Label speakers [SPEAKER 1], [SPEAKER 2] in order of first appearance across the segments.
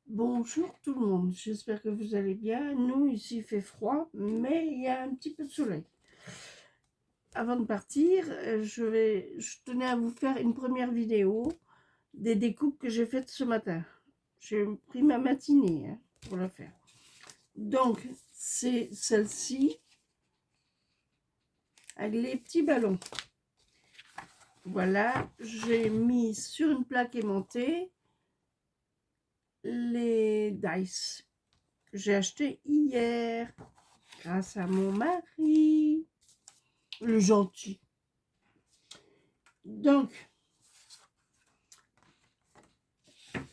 [SPEAKER 1] Bonjour tout le monde, j'espère que vous allez bien. Nous, ici, il fait froid, mais il y a un petit peu de soleil. Avant de partir, je tenais à vous faire une première vidéo des découpes que j'ai faites ce matin. J'ai pris ma matinée pour la faire. Donc, c'est celle-ci, avec les petits ballons. Voilà, j'ai mis sur une plaque aimantée les dice que j'ai acheté hier grâce à mon mari, le gentil. Donc,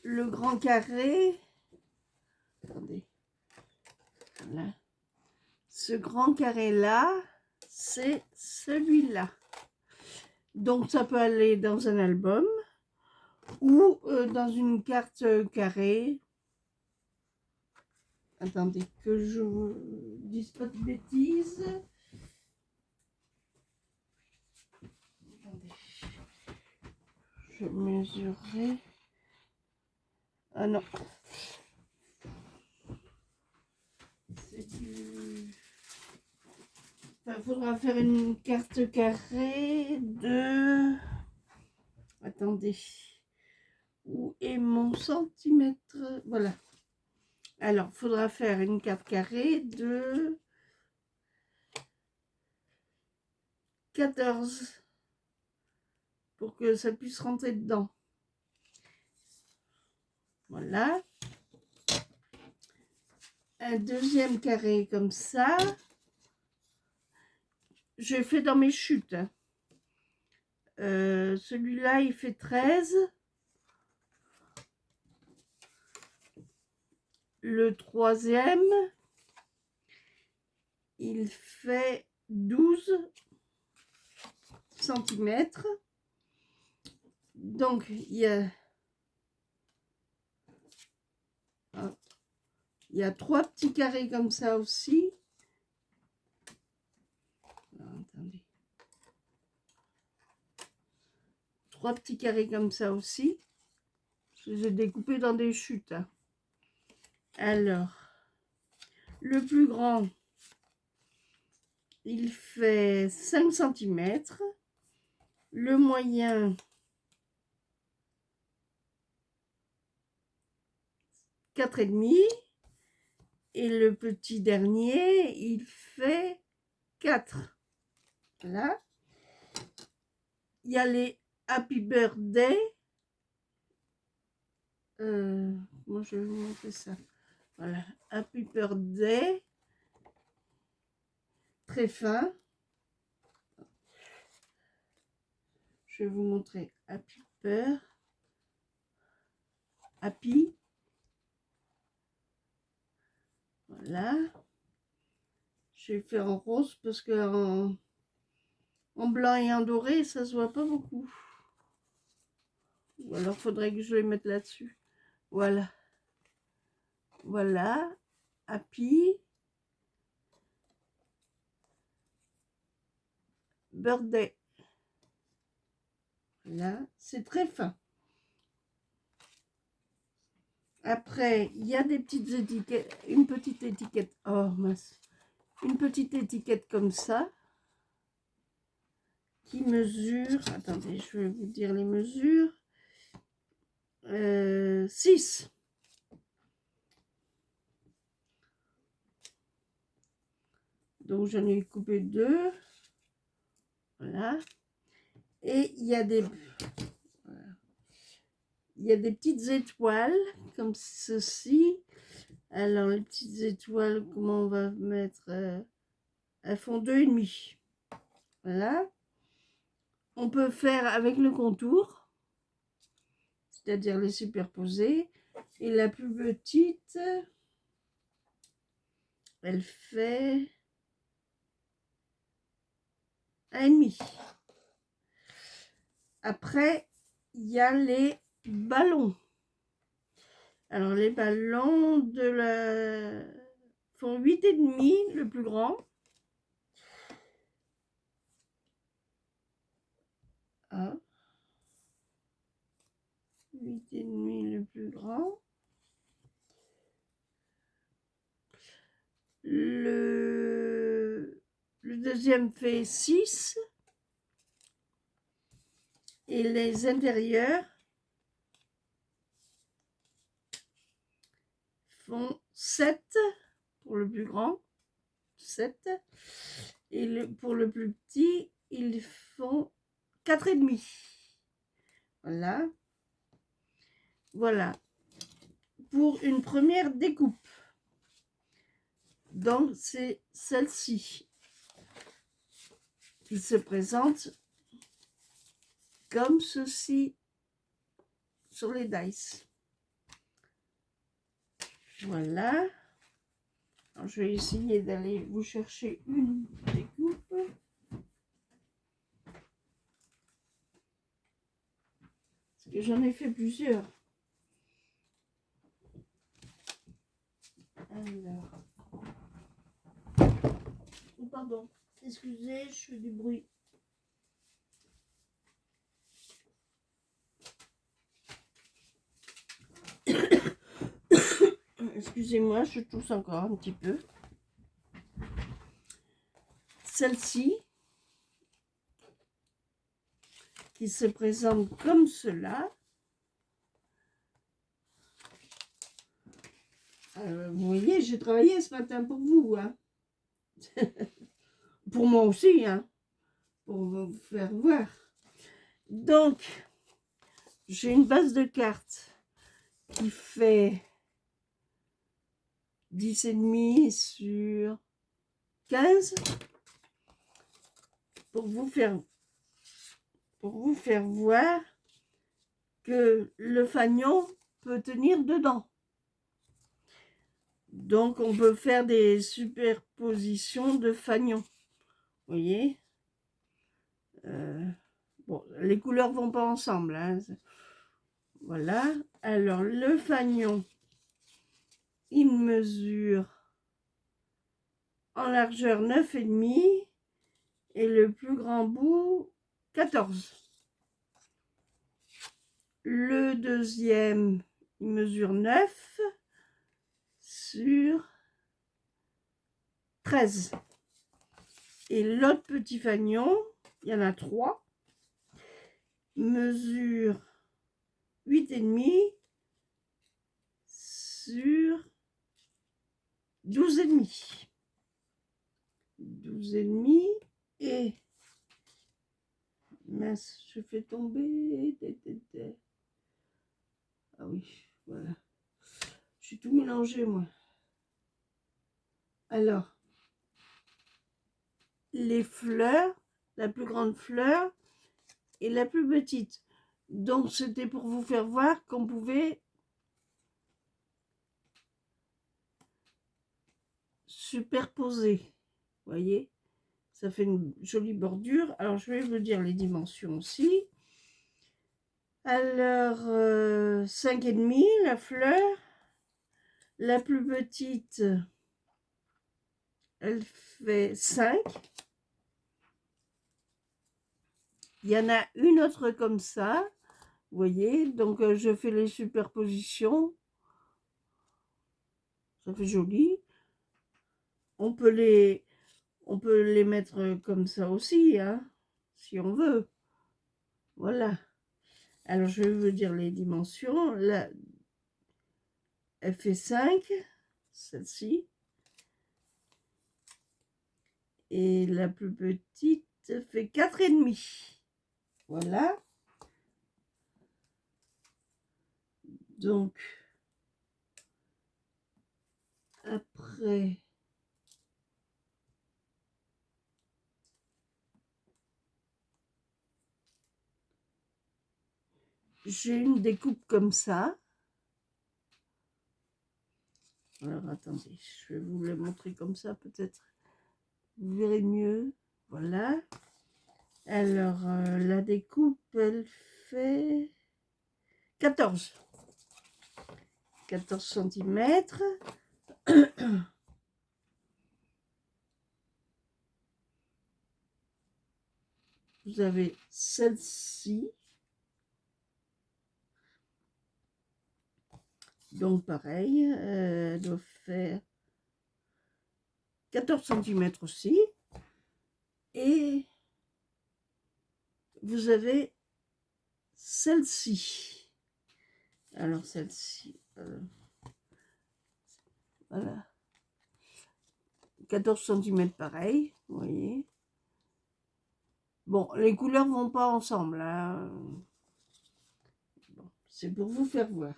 [SPEAKER 1] le grand carré, attendez, voilà. Ce grand carré là, c'est celui-là. Donc ça peut aller dans un album ou dans une carte carrée. Attendez que je vous dise pas de bêtises. Attendez. Je mesurerai. Ah non. C'est du... Il faudra faire une carte carrée de... Attendez. Où est mon centimètre? Voilà. Alors, il faudra faire une carte carrée de 14 pour que ça puisse rentrer dedans. Voilà. Un deuxième carré comme ça. J'ai fait dans mes chutes. Celui-là, il fait 13. Le troisième, il fait 12 cm. Donc, il y a 3 petits carrés comme ça aussi. Attendez. 3 petits carrés comme ça aussi. Je les ai découpés dans des chutes. Alors, le plus grand, il fait 5 cm. Le moyen, 4,5. Et le petit dernier, il fait 4. Voilà. Il y a les Happy Birthday. Moi, je vais vous montrer ça. Voilà. Happy Birthday. Très fin. Je vais vous montrer Happy Birthday. Happy. Voilà. Je vais faire en rose parce que en blanc et en doré, ça se voit pas beaucoup. Ou alors faudrait que je les mette là-dessus. Voilà. Voilà. Happy Birthday. Là, c'est très fin. Après, il y a des petites étiquettes, une petite étiquette, oh mince, une petite étiquette comme ça, qui mesure, attendez, je vais vous dire les mesures, 6. Donc j'en ai coupé 2, voilà, et il y a des... Il y a des petites étoiles comme ceci. Alors les petites étoiles, comment on va mettre, elles font 2,5. Voilà. On peut faire avec le contour, c'est-à-dire les superposer. Et la plus petite, elle fait 1,5. Après, il y a les ballons. Alors les ballons de la font 8,5 le plus grand. Ah. 8,5 le plus grand. Le deuxième fait 6 et les intérieurs font 7 pour le plus grand, 7, et pour le plus petit, ils font 4,5. Voilà. Voilà. Pour une première découpe. Donc, c'est celle-ci qui se présente comme ceci sur les dice. Voilà. Alors, je vais essayer d'aller vous chercher une découpe. Parce que j'en ai fait plusieurs. Alors. Oh, pardon. Excusez, je fais du bruit. Excusez-moi, je tousse encore un petit peu. Celle-ci, qui se présente comme cela. Vous voyez, j'ai travaillé ce matin pour vous. Hein. Pour moi aussi, hein, pour vous faire voir. Donc, j'ai une base de cartes qui fait 10,5 sur 15 pour vous faire voir que le fanion peut tenir dedans. Donc, on peut faire des superpositions de fanions. Vous voyez, bon, les couleurs vont pas ensemble. Hein. Voilà. Alors, le fanion, il mesure en largeur 9,5 et le plus grand bout 14. Le deuxième, il mesure 9 sur 13. Et l'autre petit fanion, il y en a 3, mesure 8,5 sur 12,5. 12,5 et... Mince, je fais tomber... Ah oui, voilà. Je suis tout mélangé, moi. Alors, les fleurs, la plus grande fleur et la plus petite. Donc, c'était pour vous faire voir qu'on pouvait superposer. Vous voyez, ça fait une jolie bordure. Alors, je vais vous dire les dimensions aussi. Alors, 5,5 la fleur. La plus petite, elle fait 5. Il y en a une autre comme ça. Vous voyez, donc je fais les superpositions. Ça fait joli. On peut les mettre comme ça aussi, hein, si on veut. Voilà. Alors, je vais vous dire les dimensions. Là, elle fait 5, celle-ci. Et la plus petite fait 4,5. Voilà. Donc, après, j'ai une découpe comme ça. Alors, attendez, je vais vous le montrer comme ça, peut-être. Vous verrez mieux. Voilà. Alors, la découpe, elle fait 14 cm. Vous avez celle-ci. Donc, pareil, elle doit faire 14 cm aussi. Et vous avez celle-ci. Alors celle-ci, voilà. 14 cm pareil, vous voyez. Bon, les couleurs vont pas ensemble, hein. Bon, c'est pour vous faire voir.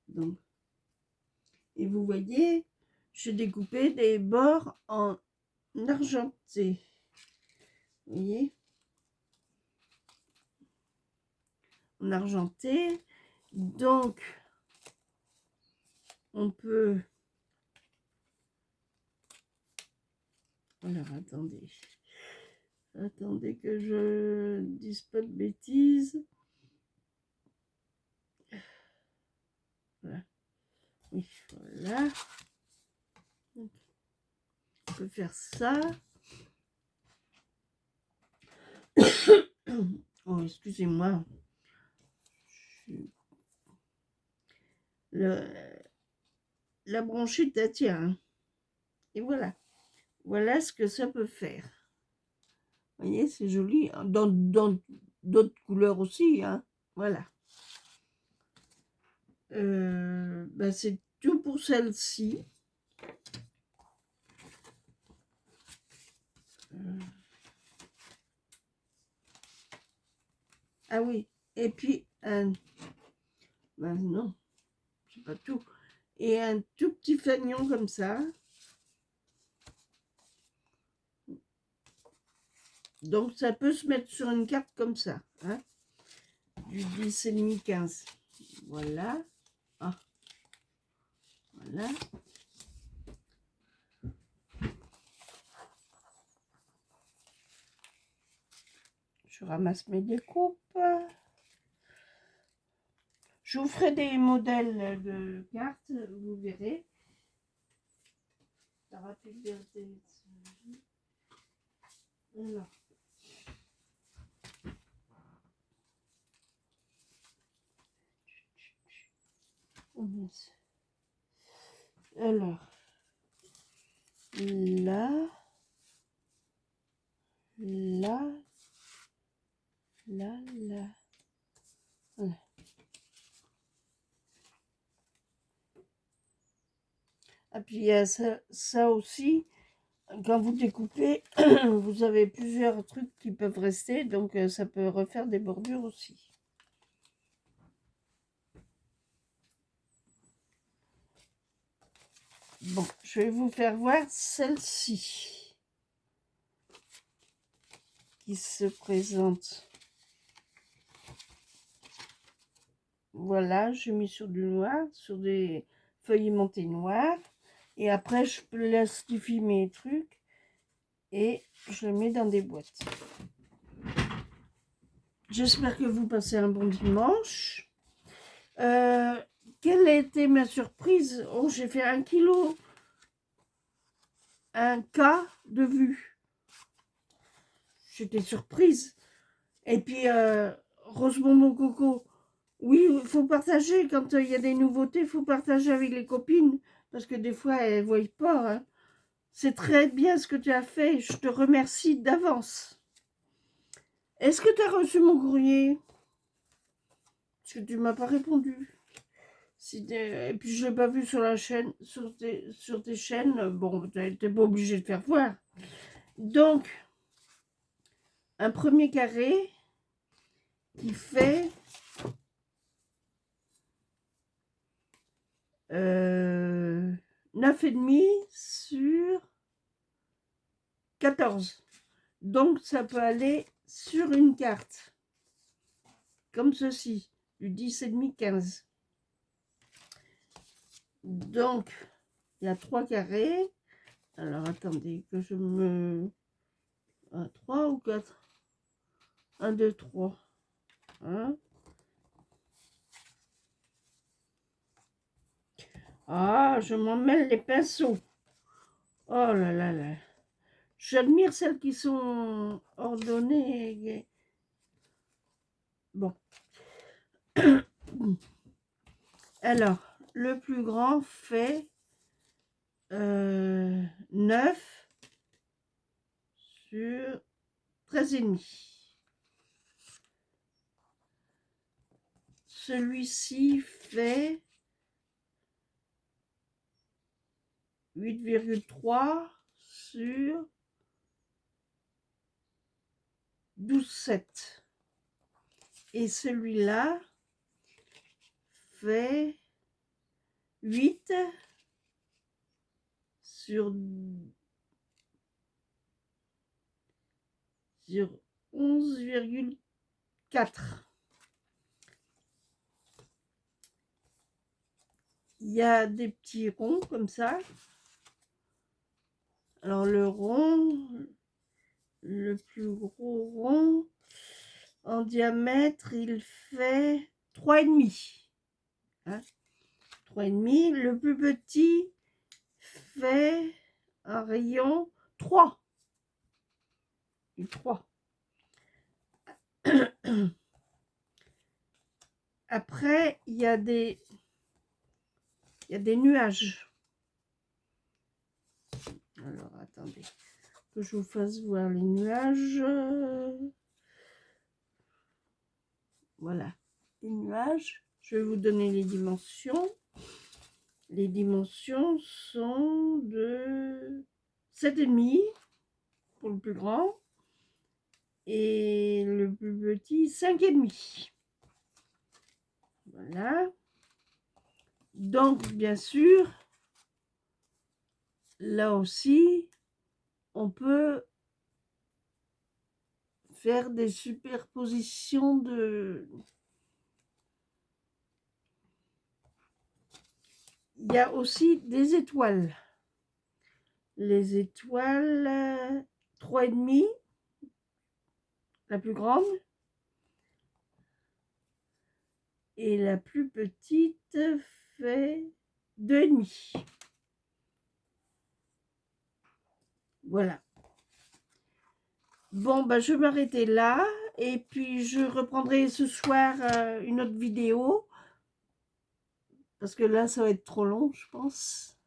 [SPEAKER 1] Donc, et vous voyez, j'ai découpé des bords en argenté. Vous voyez, en argenté. Donc, on peut... Alors, attendez. Attendez que je dise pas de bêtises. Voilà. Oui, voilà. Donc, on peut faire ça. Oh, excusez-moi. La branchette, elle tient. Hein. Et voilà. Voilà ce que ça peut faire. Vous voyez, c'est joli. Dans d'autres couleurs aussi. Hein. Voilà. Ben c'est tout pour celle-ci. Ah oui. Et puis, ben non, c'est pas tout. Et un tout petit fanion comme ça. Donc, ça peut se mettre sur une carte comme ça. Hein, du 10,5, 15. Voilà. Ah. Voilà. Je ramasse mes découpes. Je vous ferai des modèles de cartes, vous verrez. Alors, alors, là, là, là. Voilà. Et puis il y a ça aussi, quand vous découpez, vous avez plusieurs trucs qui peuvent rester, donc ça peut refaire des bordures aussi. Bon, je vais vous faire voir celle-ci qui se présente. Voilà, j'ai mis sur du noir, sur des feuilles aimantées noires. Et après, je plastifie mes trucs et je les mets dans des boîtes. J'espère que vous passez un bon dimanche. Quelle a été ma surprise? Oh, j'ai fait 1 kilo. 1 K de vues. J'étais surprise. Et puis, Rose Bonbon Coco. Oui, il faut partager. Quand il y a des nouveautés, il faut partager avec les copines. Parce que des fois, elles ne voient pas. Hein. C'est très bien ce que tu as fait. Je te remercie d'avance. Est-ce que tu as reçu mon courrier? Parce que tu ne m'as pas répondu. Et puis je ne l'ai pas vu sur la chaîne, sur tes chaînes. Bon, tu n'es pas obligé de faire voir. Donc, un premier carré qui fait 9,5 sur 14. Donc, ça peut aller sur une carte. Comme ceci, du 10,5, 15. Donc, il y a 3 carrés. Alors, attendez, que je me... 3 ou 4 1, 2, 3. Hein? Ah, je m'en mêle les pinceaux. Oh là là là. J'admire celles qui sont ordonnées. Bon. Alors, le plus grand fait 9 sur 13,5. Celui-ci fait 8,3 sur 12,7. Et celui-là fait 8 sur 11,4. Il y a des petits ronds comme ça. Alors le rond, le plus gros rond en diamètre, il fait 3,5. Hein, 3,5. Le plus petit fait un rayon 3. Et 3. Après, il y a des nuages. Alors, attendez que je vous fasse voir les nuages. Voilà, les nuages. Je vais vous donner les dimensions. Les dimensions sont de 7,5 pour le plus grand et le plus petit 5,5. Voilà. Donc, bien sûr, là aussi, on peut faire des superpositions de... Il y a aussi des étoiles. Les étoiles 3,5, la plus grande. Et la plus petite fait 2,5. Voilà. Bon, bah, je vais m'arrêter là. Et puis, je reprendrai ce soir une autre vidéo. Parce que là, ça va être trop long, je pense.